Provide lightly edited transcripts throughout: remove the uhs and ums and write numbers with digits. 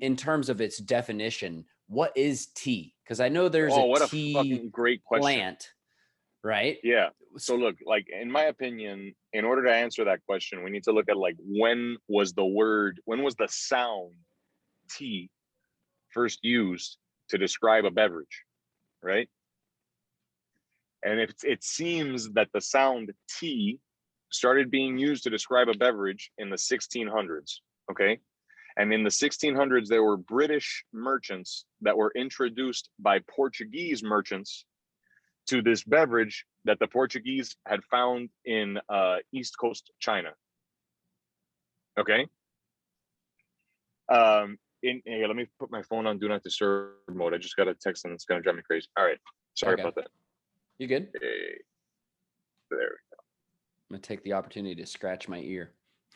in terms of its definition, what is tea? Because I know there's Oh, a what a tea fucking great question. plant, right? Yeah. So look, like in my opinion, in order to answer that question, we need to look at like when was the sound tea first used to describe a beverage, right? And it seems that the sound tea started being used to describe a beverage in the 1600s, okay? And in the 1600s, there were British merchants that were introduced by Portuguese merchants to this beverage that the Portuguese had found in East Coast China. Okay. Hey, let me put my phone on Do Not Disturb mode. I just got a text and it's gonna drive me crazy. All right. Sorry about that. You good? Hey, there we go. I'm gonna take the opportunity to scratch my ear.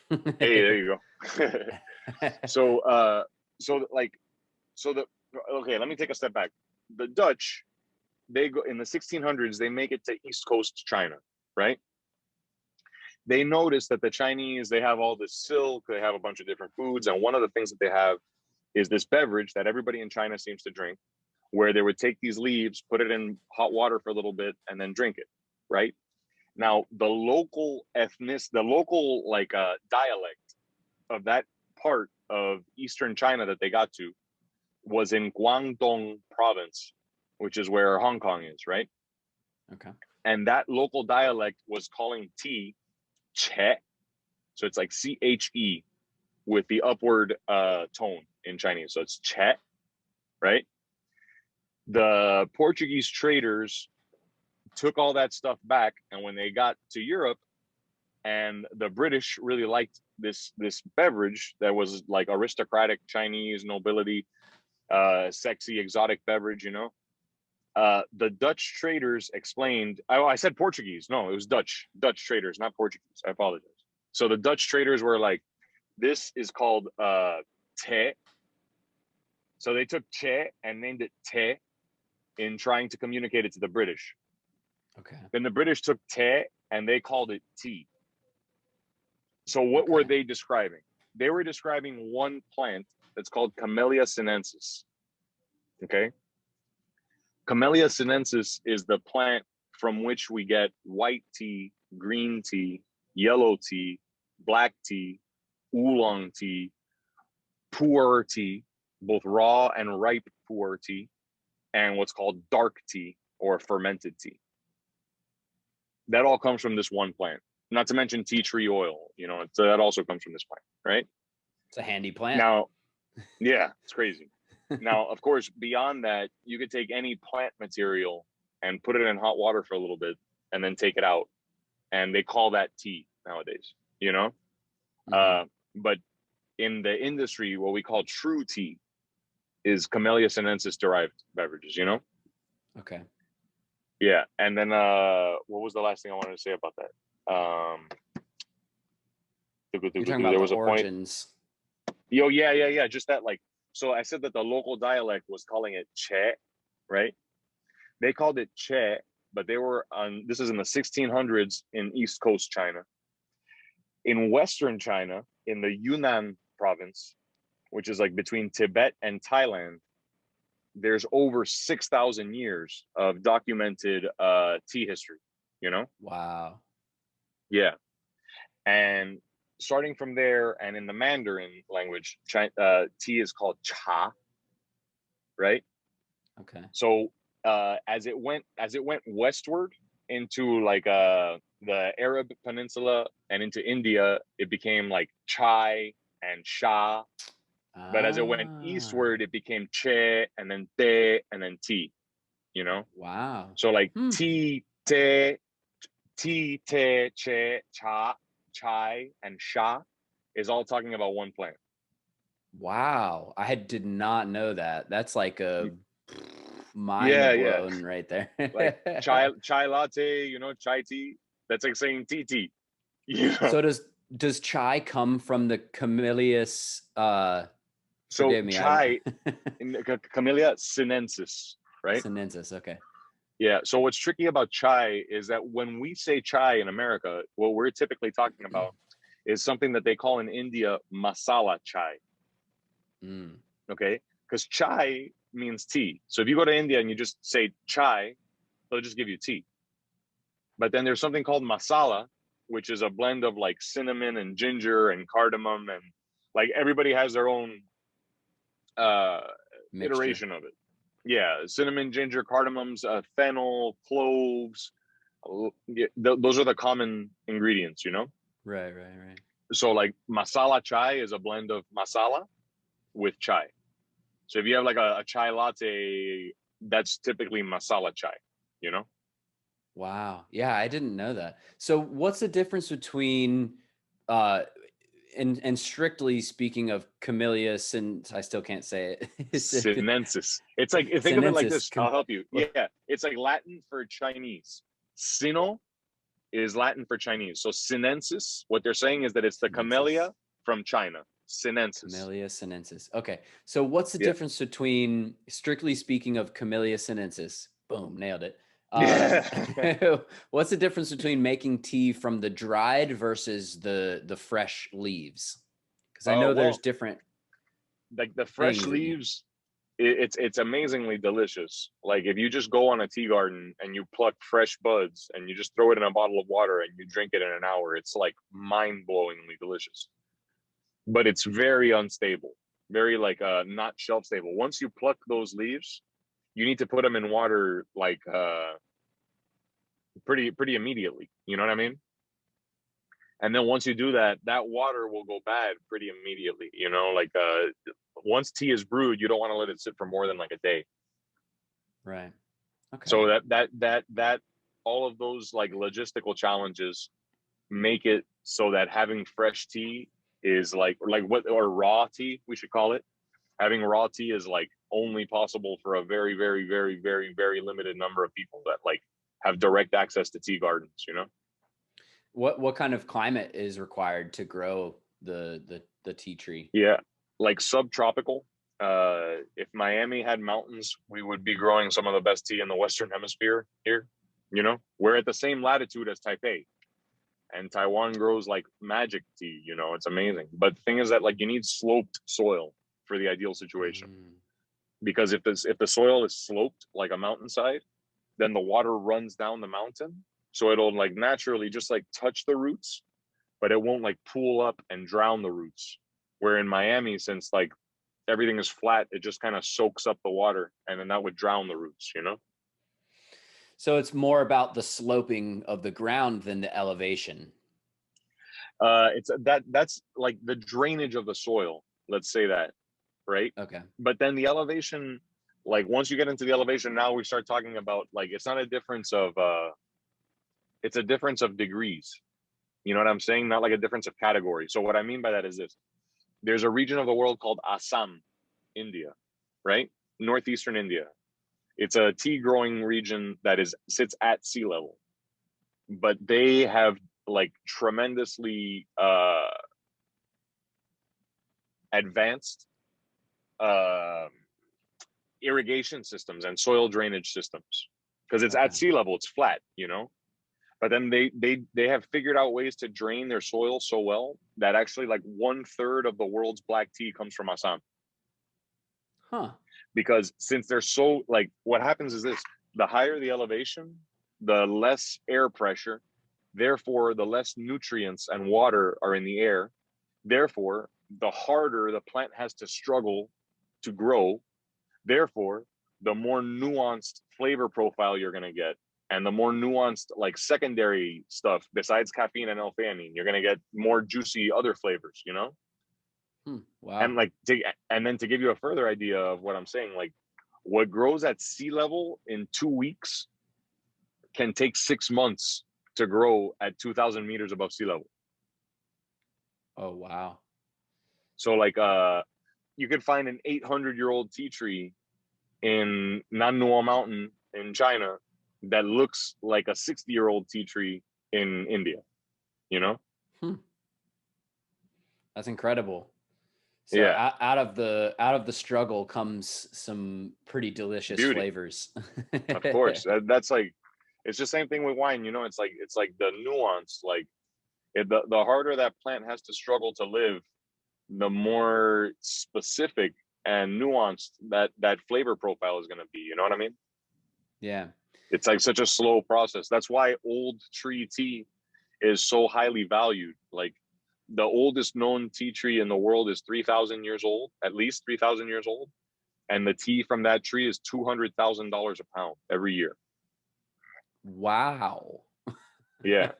Hey, there you go. Okay, let me take a step back. The Dutch, they go in the 1600s, they make it to East Coast China, right? They notice that the Chinese, they have all this silk, they have a bunch of different foods, and one of the things that they have is this beverage that everybody in China seems to drink, where they would take these leaves, put it in hot water for a little bit, and then drink it, right? Now, the local dialect of that part of Eastern China that they got to was in Guangdong province, which is where Hong Kong is, right? Okay. And that local dialect was calling tea che. So it's like CHE with the upward tone in Chinese. So it's che, right? The Portuguese traders took all that stuff back, and when they got to Europe, and the British really liked this beverage that was like aristocratic Chinese nobility, sexy exotic beverage, you know. The Dutch traders explained. I said Portuguese. No, it was Dutch traders, not Portuguese. I apologize. So the Dutch traders were like, this is called te. So they took che and named it te in trying to communicate it to the British. Okay. Then the British took te and they called it tea. So what were they describing? They were describing one plant that's called Camellia sinensis. Okay. Camellia sinensis is the plant from which we get white tea, green tea, yellow tea, black tea, oolong tea, pu'er tea, both raw and ripe pu'er tea, and what's called dark tea or fermented tea. That all comes from this one plant. Not to mention tea tree oil, you know, that also comes from this plant, right? It's a handy plant. Now, yeah, it's crazy. Now, of course, beyond that, you could take any plant material and put it in hot water for a little bit and then take it out. And they call that tea nowadays, you know? Mm-hmm. But in the industry, what we call true tea is Camellia sinensis derived beverages, you know? Okay. Yeah. And then what was the last thing I wanted to say about that? You're talking about there was the origins. Yo, yeah. Just that, like, so I said that the local dialect was calling it che, right? They called it che, but they were this is in the 1600s in East Coast China. In Western China, in the Yunnan province, which is like between Tibet and Thailand, there's over 6,000 years of documented tea history, you know? Wow. Yeah. And starting from there, and in the Mandarin language, tea is called cha, right? Okay. So as it went westward into like the Arab Peninsula and into India, it became like chai and sha. But as it went eastward, it became che and then te and then tea, you know? Wow. So like tea, te, che, cha, chai, and sha is all talking about one plant. Wow. I did not know that. That's like a mind blown right there. Like chai latte, you know, chai tea. That's like saying tea. You know? So does chai come from the camellias? So chai, Camellia sinensis, right? Sinensis, okay. Yeah. So what's tricky about chai is that when we say chai in America, what we're typically talking about is something that they call in India masala chai. Okay, because chai means tea. So if you go to India and you just say chai, they'll just give you tea. But then there's something called masala, which is a blend of like cinnamon and ginger and cardamom, and like everybody has their own iteration of it. Yeah, cinnamon, ginger, cardamoms, fennel, cloves. Those are the common ingredients, you know? Right. So like masala chai is a blend of masala with chai. So if you have like a chai latte, that's typically masala chai, you know? Wow. Yeah, I didn't know that. So what's the difference between and strictly speaking of Camellia I still can't say it. Sinensis. It's like, think of it like this. I'll help you. Yeah. It's like Latin for Chinese. Sino is Latin for Chinese. So sinensis, what they're saying is that it's the camellia from China. Sinensis. Camellia sinensis. Okay. So what's the difference between, strictly speaking of Camellia sinensis? Boom, nailed it. What's the difference between making tea from the dried versus the fresh leaves? Because I know there's different. Like the fresh leaves, it's amazingly delicious. Like if you just go on a tea garden and you pluck fresh buds and you just throw it in a bottle of water and you drink it in an hour, it's like mind-blowingly delicious. But it's very unstable, very like not shelf stable. Once you pluck those leaves, you need to put them in water like pretty immediately. You know what I mean? And then once you do that, that water will go bad pretty immediately. You know, like once tea is brewed, you don't want to let it sit for more than like a day. Right. Okay. So that all of those like logistical challenges make it so that having fresh tea is like what, or raw tea, we should call it. Having raw tea is like only possible for a very, very, very, very, very limited number of people that like have direct access to tea gardens, you know? What kind of climate is required to grow the tea tree? Yeah, like subtropical. If Miami had mountains, we would be growing some of the best tea in the Western Hemisphere here. You know, we're at the same latitude as Taipei, and Taiwan grows like magic tea. You know, it's amazing. But the thing is that like you need sloped soil for the ideal situation, because if the soil is sloped like a mountainside, then the water runs down the mountain, so it'll like naturally just like touch the roots, but it won't like pool up and drown the roots. Where in Miami, since like everything is flat, it just kind of soaks up the water, and then that would drown the roots, you know? So it's more about the sloping of the ground than the elevation. That's like the drainage of the soil, let's say that, right? Okay. But then the elevation, like once you get into the elevation, now we start talking about like it's not a difference of it's a difference of degrees. You know what I'm saying? Not like a difference of category. So what I mean by that is this. There's a region of the world called Assam, India, right? Northeastern India. It's a tea growing region that sits at sea level, but they have like tremendously advanced irrigation systems and soil drainage systems, because it's at sea level, it's flat, you know? But then they have figured out ways to drain their soil so well that actually like 1/3 of the world's black tea comes from Assam. Huh. Because since they're so like, what happens is this: the higher the elevation, the less air pressure, therefore the less nutrients and water are in the air. Therefore, the harder the plant has to struggle to grow. Therefore, the more nuanced flavor profile you're going to get. And the more nuanced, like secondary stuff besides caffeine and L-theanine, you're going to get more juicy other flavors, you know? Wow. And like, and then to give you a further idea of what I'm saying, like what grows at sea level in 2 weeks can take 6 months to grow at 2,000 meters above sea level. Oh, wow. So like, you could find an 800-year-old tea tree in Nannuo Mountain in China that looks like a 60-year-old tea tree in India, you know? That's incredible. So yeah, out of the struggle comes some pretty delicious beauty. Flavors. Of course. That's like, it's the same thing with wine, you know? It's like the nuance, like the harder that plant has to struggle to live, the more specific and nuanced that flavor profile is going to be. You know what I mean? Yeah. It's like such a slow process. That's why old tree tea is so highly valued. Like the oldest known tea tree in the world is 3,000 years old, at least 3,000 years old. And the tea from that tree is $200,000 a pound every year. Wow. Yeah.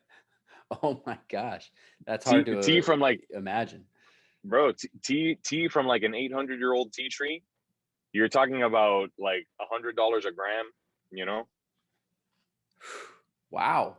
Oh my gosh. That's hard to tea from like, imagine. bro, tea from like an 800-year-old tea tree. You're talking about like $100 a gram, you know? Wow.